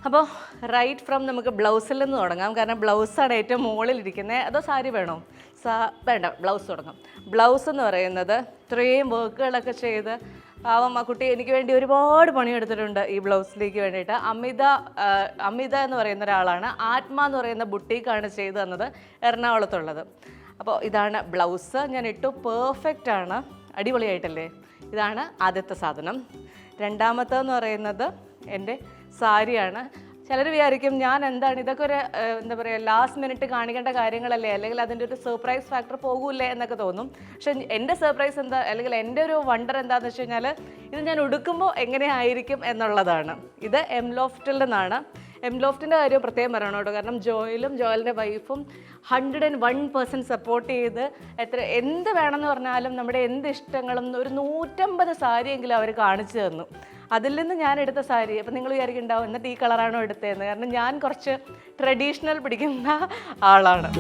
അപ്പോൾ right from നമുക്ക് ബ്ലൗസിൽ നിന്ന് തുടങ്ങാം. കാരണം ബ്ലൗസാണ് ഏറ്റവും മുകളിലിരിക്കുന്നത്. അതോ സാരി വേണോ? വേണ്ട, ബ്ലൗസ് തുടങ്ങാം. ബ്ലൗസ് എന്ന് പറയുന്നത് ഇത്രയും വർക്കുകളൊക്കെ ചെയ്ത് പാവം ആ കുട്ടി എനിക്ക് വേണ്ടി ഒരുപാട് പണിയെടുത്തിട്ടുണ്ട് ഈ ബ്ലൗസിലേക്ക് വേണ്ടിയിട്ട്. അമിത എന്ന് പറയുന്ന ഒരാളാണ്. ആത്മ എന്ന് പറയുന്ന ബുട്ടീക്കാണ് ചെയ്തു തന്നത്, എറണാകുളത്തുള്ളത്. അപ്പോൾ ഇതാണ് ബ്ലൗസ്. ഞാൻ ഇട്ടു, പെർഫെക്റ്റ് ആണ്, അടിപൊളിയായിട്ടല്ലേ. ഇതാണ് ആദ്യത്തെ സാധനം. രണ്ടാമത്തെന്ന് പറയുന്നത് എൻ്റെ സാരിയാണ്. ചിലർ വിചാരിക്കും ഞാൻ എന്താണ് ഇതൊക്കെ ഒരു എന്താ പറയുക ലാസ്റ്റ് മിനിറ്റ് കാണിക്കേണ്ട കാര്യങ്ങളല്ലേ, അല്ലെങ്കിൽ അതിൻ്റെ ഒരു സർപ്രൈസ് ഫാക്ടർ പോകൂലേ എന്നൊക്കെ തോന്നും. പക്ഷെ എൻ്റെ സർപ്രൈസ് എന്താ, അല്ലെങ്കിൽ എൻ്റെ ഒരു വണ്ടർ എന്താണെന്ന് വെച്ച് കഴിഞ്ഞാൽ ഇത് ഞാൻ ഉടുക്കുമ്പോൾ എങ്ങനെയായിരിക്കും എന്നുള്ളതാണ്. ഇത് എം ലോഫ്റ്റിൽ നിന്നാണ്. എം ലോഫ്റ്റിൻ്റെ കാര്യം പ്രത്യേകം പറയണം കേട്ടോ. കാരണം ജോയലിൻ്റെ വൈഫും 101% സപ്പോർട്ട് ചെയ്ത് എന്ത് വേണമെന്ന് പറഞ്ഞാലും നമ്മുടെ എന്ത് ഇഷ്ടങ്ങളും ഒരു 150 സാരിയെങ്കിലും അവർ കാണിച്ചു തന്നു. അതിൽ നിന്ന് ഞാൻ എടുത്ത സാരി. അപ്പം നിങ്ങൾ വിചാരിക്കുന്നുണ്ടാവും എന്നിട്ട് ഈ കളറാണോ എടുത്തതെന്ന്. കാരണം ഞാൻ കുറച്ച് ട്രഡീഷണൽ പിടിക്കുന്ന ആളാണ്.